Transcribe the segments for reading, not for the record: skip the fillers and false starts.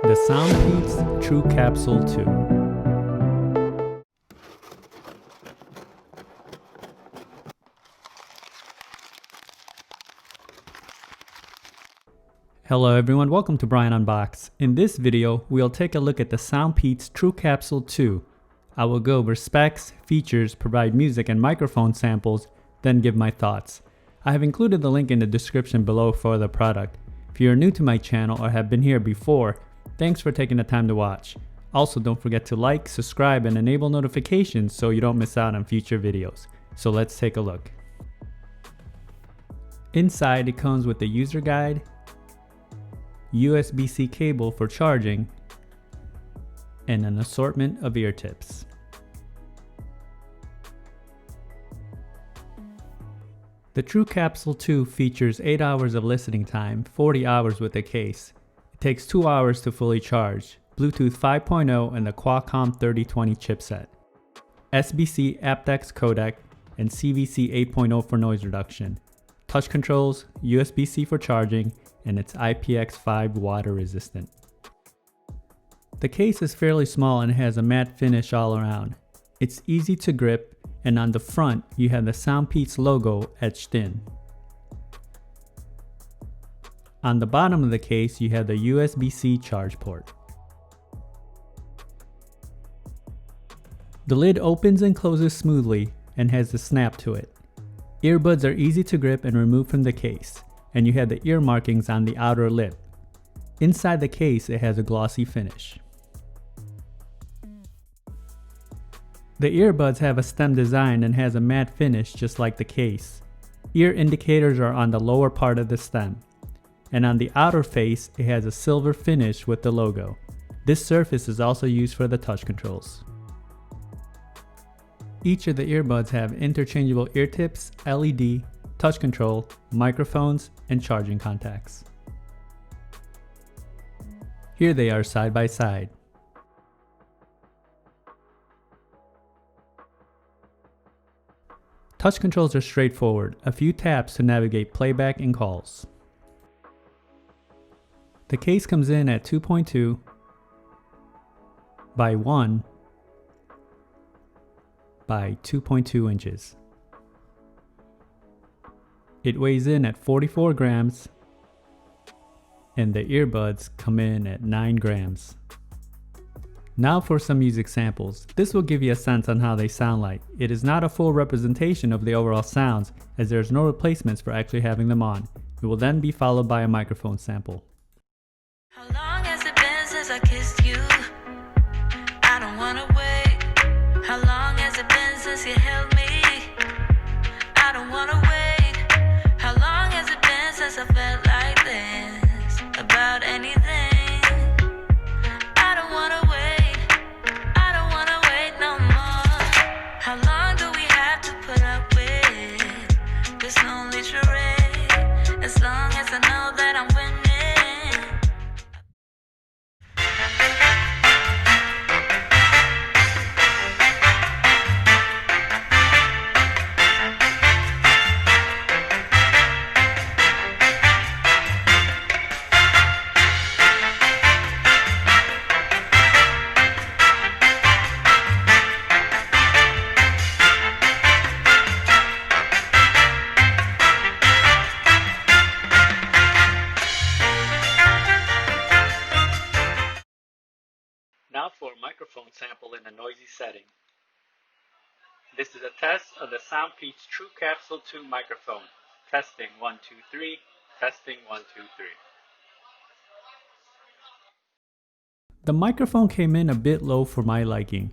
the SoundPEATS TrueCapsule 2. Hello everyone, welcome to Brian Unboxed. In this video, we'll take a look at the SoundPEATS TrueCapsule 2. I will go over specs, features, provide music and microphone samples, then give my thoughts. I have included the link in the description below for the product. If you are new to my channel or have been here before, thanks for taking the time to watch. Also, don't forget to like, subscribe, and enable notifications so you don't miss out on future videos. So let's take a look. Inside, it comes with a user guide, USB-C cable for charging, and an assortment of ear tips. The TrueCapsule 2 features 8 hours of listening time, 40 hours with the case. It takes 2 hours to fully charge, Bluetooth 5.0 and the Qualcomm 3020 chipset, SBC aptX codec, and CVC 8.0 for noise reduction, touch controls, USB-C for charging, and it's IPX5 water resistant. The case is fairly small and has a matte finish all around. It's easy to grip, and on the front you have the SoundPEATS logo etched in. On the bottom of the case you have the USB-C charge port. The lid opens and closes smoothly and has a snap to it. Earbuds are easy to grip and remove from the case, and you have the ear markings on the outer lip. Inside the case it has a glossy finish. The earbuds have a stem design and has a matte finish just like the case. Ear indicators are on the lower part of the stem, and on the outer face it has a silver finish with the logo. This surface is also used for the touch controls. Each of the earbuds have interchangeable ear tips, LED, touch control, microphones, and charging contacts. Here they are side by side. Touch controls are straightforward, a few taps to navigate playback and calls. The case comes in at 2.2 by 1 by 2.2 inches. It weighs in at 44 grams, and the earbuds come in at 9 grams. Now for some music samples. This will give you a sense on how they sound like. It is not a full representation of the overall sounds, as there is no replacements for actually having them on. It will then be followed by a microphone sample. How long has it been since I kissed you? I don't wanna wait. How long has it been since you held me? I don't wanna wait. How long has it been since I felt like this about anything? I don't wanna wait. I don't wanna wait no more. How long do we have to put up with this lonely charade? As long as I know that I'm winning. Now for a microphone sample in a noisy setting. This is a test of the SoundPEATS TrueCapsule 2 microphone. Testing 1 2 3. Testing 1 2 3. The microphone came in a bit low for my liking.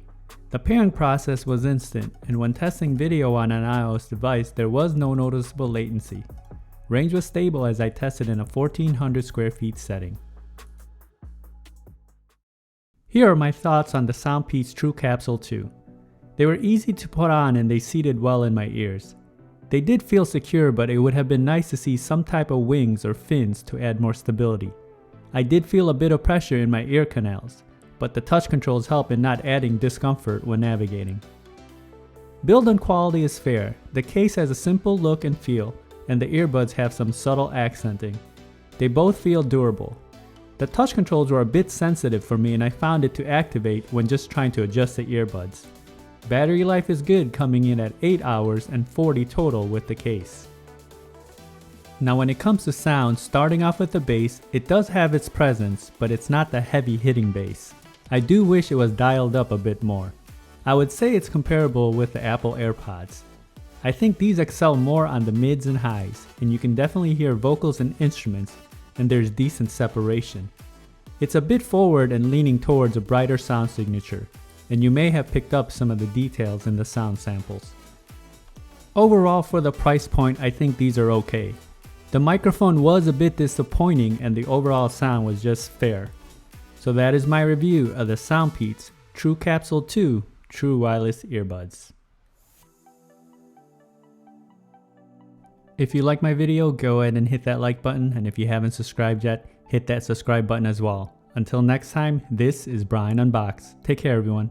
The pairing process was instant, and when testing video on an iOS device there was no noticeable latency. Range was stable as I tested in a 1400 square feet setting. Here are my thoughts on the SoundPEATS TrueCapsule 2. They were easy to put on and they seated well in my ears. They did feel secure, but it would have been nice to see some type of wings or fins to add more stability. I did feel a bit of pressure in my ear canals, but the touch controls help in not adding discomfort when navigating. Build and quality is fair. The case has a simple look and feel, and the earbuds have some subtle accenting. They both feel durable. The touch controls were a bit sensitive for me and I found it to activate when just trying to adjust the earbuds. Battery life is good, coming in at 8 hours and 40 total with the case. Now when it comes to sound, starting off with the bass, it does have its presence, but it's not the heavy hitting bass. I do wish it was dialed up a bit more. I would say it's comparable with the Apple AirPods. I think these excel more on the mids and highs, and you can definitely hear vocals and instruments, and there's decent separation. It's a bit forward and leaning towards a brighter sound signature, and you may have picked up some of the details in the sound samples. Overall, for the price point, I think these are okay. The microphone was a bit disappointing and the overall sound was just fair. So that is my review of the SoundPEATS TrueCapsule 2 True Wireless Earbuds. If you like my video, go ahead and hit that like button, and if you haven't subscribed yet, hit that subscribe button as well. Until next time, this is Brian Unboxed. Take care everyone.